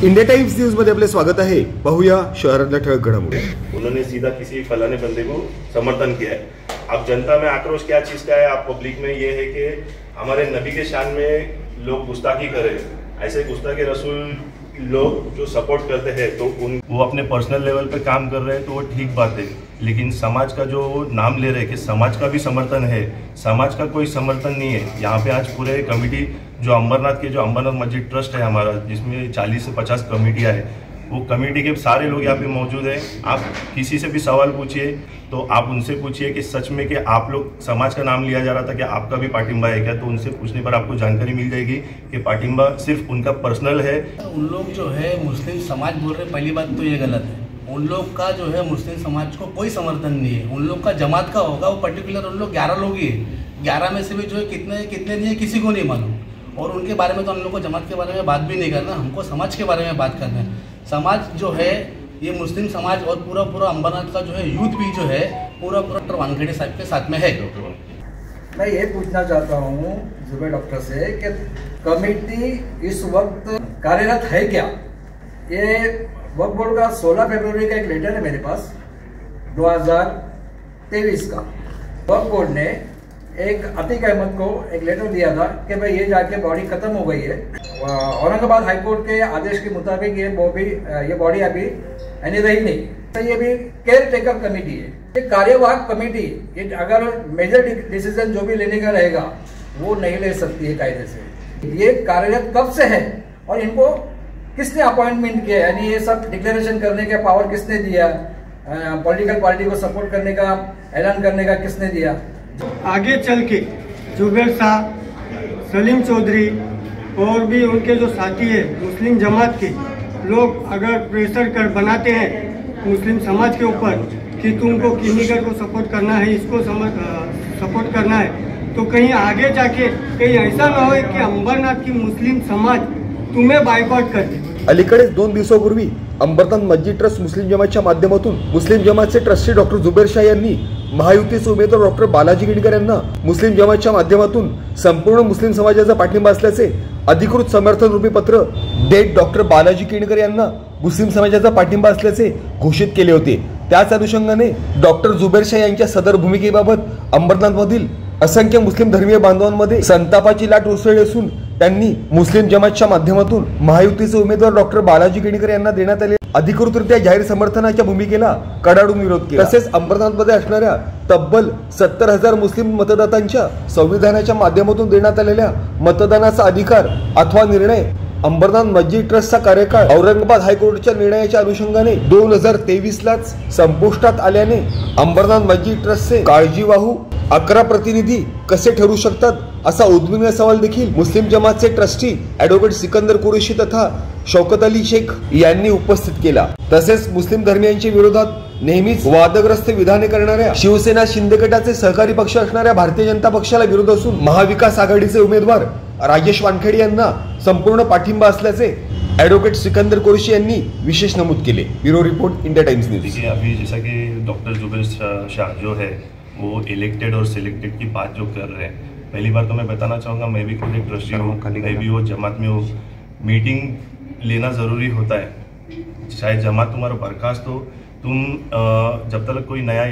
India times news मध्ये आपले स्वागत आहे। पाहूया शहरातल्या ठळक घडामोडी। उन्होंने सीधा किसी फलाने बंदे को समर्थन किया है। अब जनता में आक्रोश क्या चीज का है, आप पब्लिक में ये है कि हमारे नबी के शान में लोग गुस्ताखी कर रहे हैं। ऐसे गुस्ताखी रसूल लोग जो सपोर्ट करते हैं तो वो अपने पर्सनल लेवल पे काम कर रहे हैं तो वो ठीक बात है, लेकिन समाज का जो नाम ले रहे हैं कि समाज का भी समर्थन है, समाज का कोई समर्थन नहीं है। यहाँ पे आज पूरे कमेटी जो अंबरनाथ के जो अंबरनाथ मस्जिद ट्रस्ट है हमारा, जिसमें 40 से 50 कमेटियाँ है, वो कमेटी के सारे लोग यहाँ पे मौजूद हैं। आप किसी से भी सवाल पूछिए तो आप उनसे पूछिए कि सच में कि आप लोग समाज का नाम लिया जा रहा था कि आपका भी पाटिंबा है क्या, तो उनसे पूछने पर आपको जानकारी मिल जाएगी कि पाटिंबा सिर्फ उनका पर्सनल है। उन लोग जो है मुस्लिम समाज बोल रहे, पहली बात तो ये गलत है। उन लोग का जो है मुस्लिम समाज को कोई समर्थन नहीं है। उन लोग का जमात का होगा, वो पर्टिकुलर उन लोग 11 लोग ही है। 11 में से भी जो है कितने नहीं है किसी को नहीं मालूम, और उनके बारे में तो हम लोग को जमात के बारे में बात भी नहीं करना, हमको समाज के बारे में बात करना है। समाज जो है ये मुस्लिम समाज और पूरा अंबरनाथ का जो है यूथ भी जो है पूरा वानखेड़े साहब के साथ में है। मैं ये पूछना चाहता हूँ जुबेर डॉक्टर से कि कमेटी इस वक्त कार्यरत है क्या? ये वक्फ बोर्ड का 16 फरवरी का एक लेटर है मेरे पास 2023 का। वक्फ बोर्ड ने एक अतीक अहमद को एक लेटर दिया था कि भाई ये जाके बॉडी खत्म हो गई है। औरंगाबाद हाईकोर्ट के आदेश के मुताबिक ये बॉडी अभी यानी रही नहीं, तो ये भी केयर टेकर कमेटी है, ये कार्यवाहक कमेटी। ये अगर मेजर डिसीजन जो भी लेने का रहेगा वो नहीं ले सकती है कायदे से। ये कार्यरत कब से है और इनको किसने अपॉइंटमेंट किया, यानी ये सब डिक्लेरेशन करने का पावर किसने दिया, पॉलिटिकल पार्टी को सपोर्ट करने का ऐलान करने का किसने दिया? आगे चल के जुबेर साहब, सलीम चौधरी और भी उनके जो साथी है मुस्लिम जमात के लोग अगर प्रेशर कर बनाते हैं मुस्लिम समाज के ऊपर कि तुमको किन्नीकर को सपोर्ट करना है, इसको सपोर्ट करना है, तो कहीं आगे जाके कहीं ऐसा ना हो कि अंबरनाथ की मुस्लिम समाज तुम्हें बायकॉट कर दे। अलीकडेच 2 दिवसापूर्वी अंबरनाथ मस्जिद ट्रस्ट मुस्लिम जमातच्या माध्यमातून मुस्लिम जमातचे ट्रस्टी डॉक्टर जुबेर शाह यांनी महायुतीचे उमेदवार डॉक्टर बालाजी किणीकर यांना मुस्लिम जमातच्या माध्यमातून संपूर्ण मुस्लिम समाजाचा पाठिंबा असल्याचे अधिकृत समर्थन रूपी पत्र देत डॉक्टर बालाजी किणीकर यांना मुस्लिम समाजाचा पाठिंबा असल्याचे घोषित केले होते। त्याच अनुषंगाने डॉक्टर जुबेर शाह यांच्या सदर भूमिकेबाबत अंबरनाथमधील असंख्य मुस्लिम धर्मीय बांधवांमध्ये संतापाची लाट उसळली असून त्यांनी मुस्लिम जमातच्या माध्यमातून महायुतीचे उमेदवार डॉक्टर बालाजी किणीकर यांना देण्यात आले अधिकृतरित्या जाहीर समर्थनाच्या भूमिकेला कडाडून विरोध केला। तसेच अंबरनाथमध्ये असणाऱ्या तब्बल 70,000 मुस्लिम मतदातांच्या संविधानाच्या माध्यमातून देण्यात आलेल्या मतदानाचा अधिकार अथवा निर्णय अंबरनाथ मस्जिद ट्रस्टचा कार्यकाळ औरंगाबाद हायकोर्टच्या निर्णयाच्या अनुषंगाने 2023लाच संपुष्टात आल्याने अंबरनाथ मस्जिद ट्रस्टचे काळजीवाहू 11 प्रतिनिधी कसे ठरू शकतात असा उद्विग्न सवाल देखील मुस्लिम जमातचे ट्रस्टी ॲडव्होकेट सिकंदर कुरेशी तथा शौकत अली शेख यांनी उपस्थित केला। तसेच मुस्लिम धर्मियांच्या विरोधात नेहमीच वादग्रस्त विधाने करणाऱ्या शिवसेना शिंदे गटाचे सहकारी पक्ष असणाऱ्या भारतीय जनता पक्षाला विरोध असून महाविकास आघाडीचे उमेदवार राजेश वानखेडे यांना संपूर्ण पाठिंबा असल्याचे एडवोकेट सिकंदर कुरेशी यांनी विशेष नमूद केले। Bureau report, India times news. देखिए, अभी जैसा कि डॉक्टर जुबेर शाह जो है वो इलेक्टेड और सिलेक्टेड की बात जो कर रहे हैं, पहली बार तो मैं बताना चाहूँगा, मैं भी खुद एक ट्रस्टी हूँ, मैं भी वो जमात में हूँ। मीटिंग लेना ज़रूरी होता है, चाहे जमात तुम्हारा बर्खास्त हो, तुम जब तक कोई नया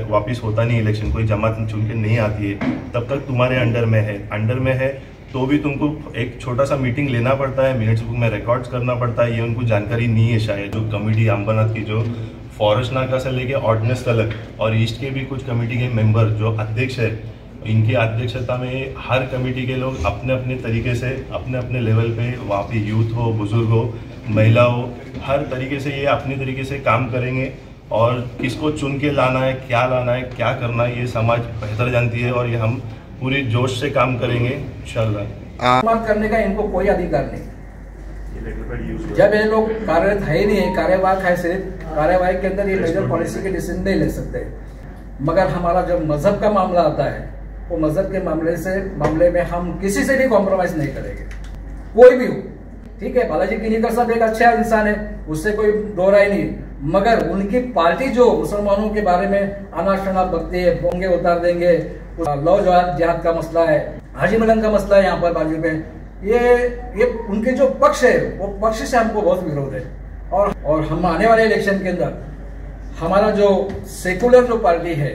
वापस होता नहीं इलेक्शन, कोई जमात चुन के नहीं आती है, तब तक तुम्हारे अंडर में है तो भी तुमको एक छोटा सा मीटिंग लेना पड़ता है, मिनट्स बुक में रिकॉर्ड्स करना पड़ता है। ये उनको जानकारी नहीं है शायद। जो कमेटी अंबरनाथ की जो फॉरेस्ट नाका से लेके ऑर्डिनेंस तलक और ईस्ट के भी कुछ कमेटी के मेंबर जो अध्यक्ष है, इनकी अध्यक्षता में हर कमेटी के लोग अपने अपने तरीके से अपने अपने लेवल पे, वहाँ पे यूथ हो, बुजुर्ग हो, महिला हो, हर तरीके से ये अपने तरीके से काम करेंगे। और किसको चुन के लाना है, क्या करना है, ये समाज बेहतर जानती है और ये हम पूरी जोश से काम करेंगे इंशाल्लाह। करने का इनको कोई अधिकार नहीं। जब ये लोग कार्यरत है ही नहीं है, कार्यवाहक है, सिर्फ कार्यवाही के अंदर ये मेजर पॉलिसी के डिसीजन नहीं ले सकते। मगर हमारा जब मजहब का मामला आता है, वो मजहब के मामले में हम किसी से भी कॉम्प्रोमाइज नहीं करेंगे, कोई भी हो। ठीक है, बालाजी किणीकर साहब एक अच्छा इंसान है, उससे कोई दो राय नहीं, मगर उनकी पार्टी जो मुसलमानों के बारे में आना शना बकती है, बोंगे उतार देंगे, लव जिहाद का मसला है, हाजी मिलन का मसला है यहाँ पर बाजू में, ये उनके जो पक्ष है वो पक्ष से हमको बहुत विरोध है। और हम आने वाले इलेक्शन के अंदर हमारा जो सेकुलर जो पार्टी है,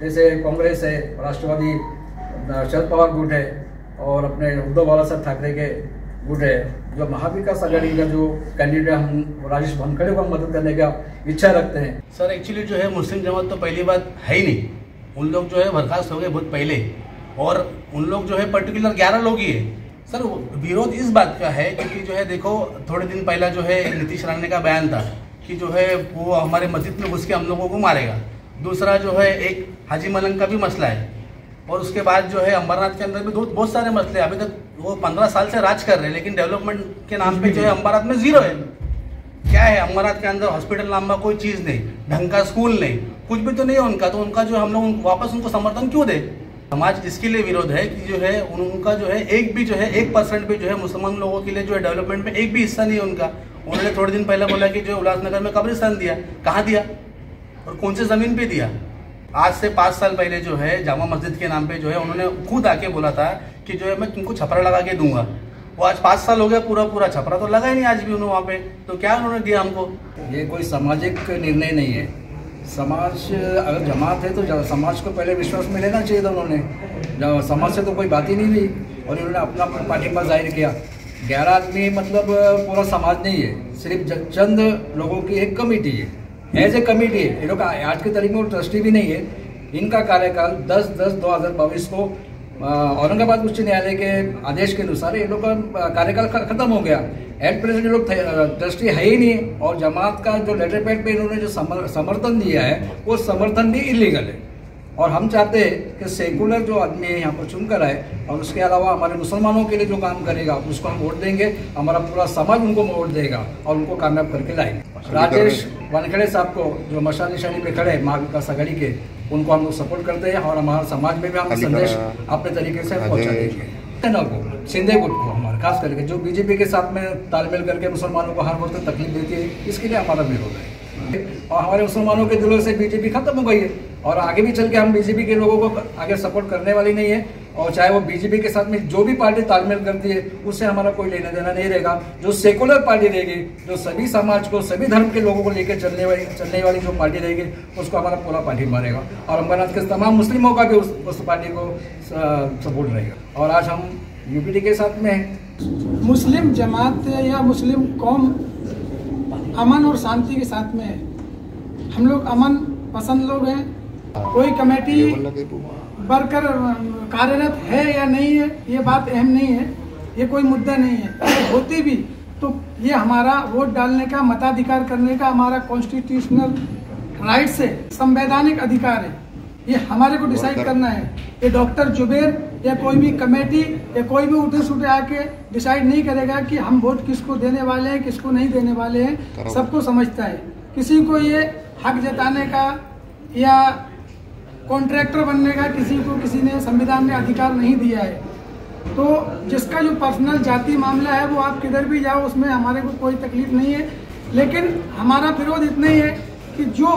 जैसे कांग्रेस है, राष्ट्रवादी शरद पवार गुट है और अपने उद्धव बाला साहब ठाकरे के गुट है, जो महाविकास आघाड़ी का जो कैंडिडेट हम राजेश वानखेड़े को मदद करने का इच्छा रखते हैं। सर एक्चुअली जो है मुस्लिम जमात तो पहली बात है ही नहीं, उन लोग जो है बर्खास्त हो गए बहुत पहले, और उन लोग जो है पर्टिकुलर 11 लोग ही है। सर विरोध इस बात का है क्योंकि जो है देखो थोड़े दिन पहला जो है नीतीश राणे का बयान था कि जो है वो हमारे मस्जिद में घुस के हम लोगों को मारेगा। दूसरा जो है एक हाजी मलंग का भी मसला है, और उसके बाद जो है अम्बरनाथ के अंदर भी बहुत सारे मसले। अभी तक वो 15 साल से राज कर रहे हैं, लेकिन डेवलपमेंट के नाम पे जो है अम्बरनाथ में जीरो है। क्या है अम्बरनाथ के अंदर? हॉस्पिटल नाम का कोई चीज़ नहीं, ढंग का स्कूल नहीं, कुछ भी तो नहीं है उनका। तो उनका जो हम लोग वापस उनको समर्थन क्यों दे? समाज इसके लिए विरोध है कि जो है उनका जो है एक भी जो है 1% भी जो है मुसलमान लोगों के लिए जो है डेवलपमेंट में एक भी हिस्सा नहीं है उनका। उन्होंने थोड़े दिन पहले बोला कि जो उल्लासनगर में कब्रिस्तान दिया, कहाँ दिया और कौन से ज़मीन पे दिया? आज से 5 साल पहले जो है जामा मस्जिद के नाम पे जो है उन्होंने खुद आके बोला था कि जो है मैं तुमको छपरा लगा के दूंगा। वो आज 5 साल हो गया, पूरा छपरा तो लगा ही नहीं आज भी उन्होंने वहाँ पे। तो क्या उन्होंने दिया हमको? ये कोई सामाजिक निर्णय नहीं है। समाज अगर जमात है तो समाज को पहले विश्वास में लेना चाहिए था उन्होंने। समाज से तो कोई बात ही नहीं हुई और इन्होंने अपना पार्टिबा जाहिर किया। 11 आदमी मतलब पूरा समाज नहीं है, सिर्फ चंद लोगों की एक कमेटी है, एज ए कमेटी है। ये लोग आज के तारीख में ट्रस्टी भी नहीं है। इनका कार्यकाल 10/10/2022 को औरंगाबाद उच्च न्यायालय के आदेश के अनुसार ये लोग का कार्यकाल खत्म हो गया। एट प्रेजेंट ये लोग ट्रस्टी है ही नहीं, और जमात का जो लेटर पैड पे इन्होंने जो समर्थन दिया है वो समर्थन भी इलीगल है। और हम चाहते हैं कि सेकुलर जो आदमी है यहाँ पर चुनकर आए, और उसके अलावा हमारे मुसलमानों के लिए जो काम करेगा उसको हम वोट देंगे। हमारा पूरा समाज उनको वोट देगा और उनको कामयाब करके लाएंगे। राजेश वानखेड़े साहब को जो मशाल निशानी पे खड़े महाविकास आघाड़ी के, उनको हम लोग सपोर्ट करते हैं और हमारे समाज में भी हम संदेश अपने तरीके से पहुँचा देंगे। को सिंधे गुट को हमारे खास करके जो बीजेपी के साथ में तालमेल करके मुसलमानों को हर वक्त तकलीफ देती है, इसके लिए हमारा विरोध है। और हमारे मुसलमानों के दिलों से बीजेपी खत्म हो गई है और आगे भी चल के हम बीजेपी के लोगों को आगे सपोर्ट करने वाली नहीं है। और चाहे वो बीजेपी के साथ में जो भी पार्टी तालमेल करती है उससे हमारा कोई लेना देना नहीं रहेगा। जो सेकुलर पार्टी रहेगी, जो सभी समाज को, सभी धर्म के लोगों को लेकर चलने वाली जो पार्टी रहेगी, उसको हमारा पूरा पार्टी मारेगा। और अम्बरनाथ के तमाम मुस्लिमों का भी उस पार्टी को सपोर्ट रहेगा। और आज हम यूपीटी के साथ में हैं। मुस्लिम जमात या मुस्लिम कौम अमन और शांति के साथ में है। हम लोग अमन पसंद लोग हैं। कोई कमेटी वर्कर कार्यरत है या नहीं है ये बात अहम नहीं है, ये कोई मुद्दा नहीं है। अगर होती भी तो ये हमारा वोट डालने का, मताधिकार करने का हमारा कॉन्स्टिट्यूशनल राइट्स है, संवैधानिक अधिकार है। ये हमारे को डिसाइड करना है। ये डॉक्टर जुबैर या कोई भी कमेटी या कोई भी उठे सुटे आके डिसाइड नहीं करेगा कि हम वोट किसको देने वाले हैं, किसको नहीं देने वाले हैं। सबको समझता है। किसी को ये हक जताने का या कॉन्ट्रैक्टर बनने का किसी ने संविधान में अधिकार नहीं दिया है। तो जिसका जो पर्सनल जाति मामला है वो आप किधर भी जाओ, उसमें हमारे को कोई तकलीफ नहीं है। लेकिन हमारा विरोध इतना ही है कि जो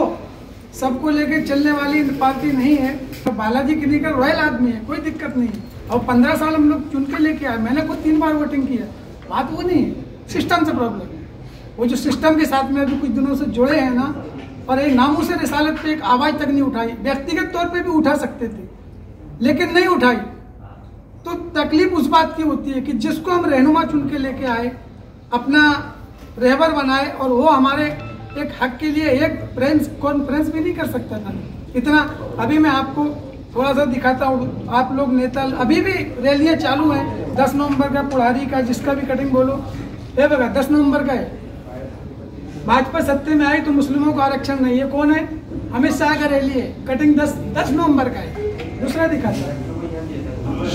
सबको लेके चलने वाली पार्टी नहीं है। तो बालाजी किनीकर रॉयल आदमी है, कोई दिक्कत नहीं है। और 15 साल हम लोग चुन के लेके आए, मैंने खुद 3 बार वोटिंग किया। बात वो नहीं है, सिस्टम से प्रॉब्लम है। वो जो सिस्टम के साथ में अभी कुछ दिनों से जुड़े हैं ना, और एक नामों से रिसालत पे एक आवाज़ तक नहीं उठाई। व्यक्तिगत तौर पे भी उठा सकते थे लेकिन नहीं उठाई। तो तकलीफ उस बात की होती है कि जिसको हम रहनुमा चुन के लेके आए, अपना रहबर बनाए, और वो हमारे एक हक के लिए एक कॉन्फ्रेंस भी नहीं कर सकता था इतना। अभी मैं आपको थोड़ा सा दिखाता हूँ। आप लोग नेता अभी भी रैलियाँ चालू हैं। 10 नवंबर का पुढ़ारी का, जिसका भी कटिंग बोलो, ये बघा 10 नवंबर का है। भाजपा सत्ते में आई तो मुस्लिमों का आरक्षण नहीं है। कौन है? अमित शाह का रैली है, कटिंग 10 नवंबर का है। दूसरा दिखाता है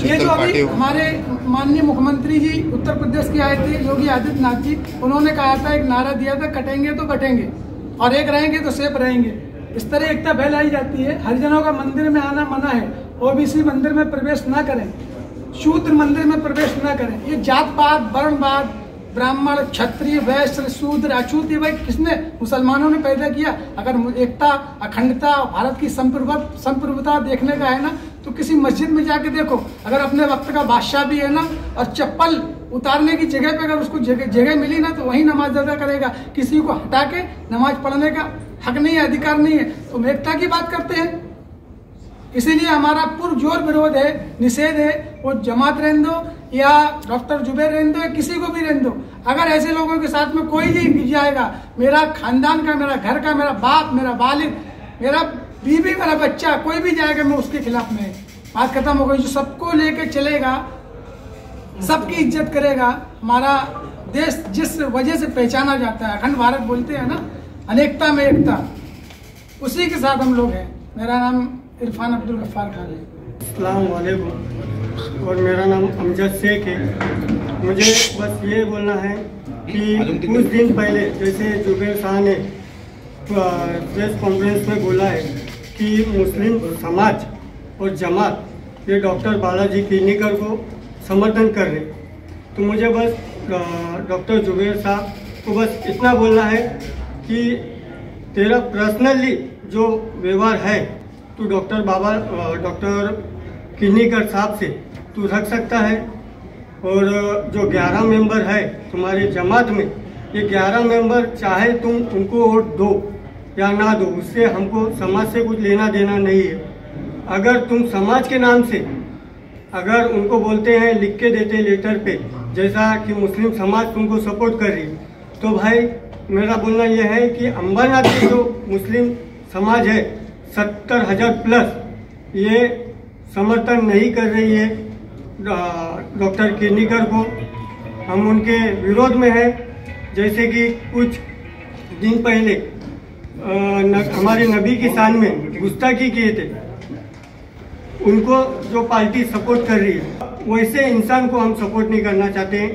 ये जो अभी हमारे माननीय मुख्यमंत्री जी उत्तर प्रदेश के आए थे, योगी आदित्यनाथ जी, उन्होंने कहा था, एक नारा दिया था, कटेंगे तो बटेंगे और एक रहेंगे तो सेफ रहेंगे। इस तरह एकता फैलाई जाती है। हरिजनों का मंदिर में आना मना है, ओबीसी मंदिर में प्रवेश ना करें, शूद्र मंदिर में प्रवेश ना करें। ये जात पात, वर्णवाद, ब्राह्मण, क्षत्रिय, वैश्य, शूद्र, अछूत, ये भाई किसने? मुसलमानों ने पैदा किया। अगर एकता, अखंडता, भारत की संप्रभुता देखने का है ना, तो तो किसी मस्जिद में जाके देखो, अगर अपने वक्त का बादशाह भी है ना और चप्पल उतारने की जगह पे अगर उसको जगह मिली ना तो वहीं नमाज अदा करेगा। किसी को हटा के नमाज पढ़ने का हक नहीं है, अधिकार नहीं है। तो हम एकता की बात करते हैं, इसीलिए हमारा पुरजोर विरोध है, निषेध है। वो जमात रहने दो या डॉक्टर जुबैर रहने दो या किसी को भी रहने दो, अगर ऐसे लोगों के साथ में कोई भी जाएगा, मेरा खानदान का, मेरा घर का, मेरा बाप, मेरा वालिद, मेरा बीवी, मेरा बच्चा, कोई भी जाएगा, मैं उसके खिलाफ में। बात खत्म हो गई। जो सबको लेके चलेगा, सबकी इज्जत करेगा, हमारा देश जिस वजह से पहचाना जाता है, अखंड भारत बोलते हैं ना, अनेकता में एकता, उसी के साथ हम लोग हैं। मेरा नाम इरफान अब्दुल गफ्फार खान है। अस्सलाम वालेकुम और मेरा नाम अमजद शेख है। मुझे बस ये बोलना है कि कुछ दिन पहले जैसे जुबैर शाह ने प्रेस कॉन्फ्रेंस में बोला है कि मुस्लिम समाज और जमात ये डॉक्टर बालाजी किरनीकर को समर्थन कर रहे, तो मुझे बस डॉक्टर जुबैर साहब को बस इतना बोलना है कि तेरा पर्सनली जो व्यवहार है तो डॉक्टर किरनीकर साहब से तू रख सकता है। और जो 11 मेंबर है तुम्हारे जमात में, ये 11 मेंबर चाहे तुम उनको वोट दो या ना दो, उससे हमको समाज से कुछ लेना देना नहीं है। अगर तुम समाज के नाम से अगर उनको बोलते हैं, लिख के देते लेटर पे, जैसा कि मुस्लिम समाज तुमको सपोर्ट कर रही, तो भाई मेरा बोलना यह है कि अंबरनाथ की जो मुस्लिम समाज है 70,000 प्लस, ये समर्थन नहीं कर रही है डॉक्टर किरनीकर को। हम उनके विरोध में हैं। जैसे कि कुछ दिन पहले हमारे नबी की शान में गुस्ताखी किए थे, उनको जो पार्टी सपोर्ट कर रही है वैसे इंसान को हम सपोर्ट नहीं करना चाहते हैं।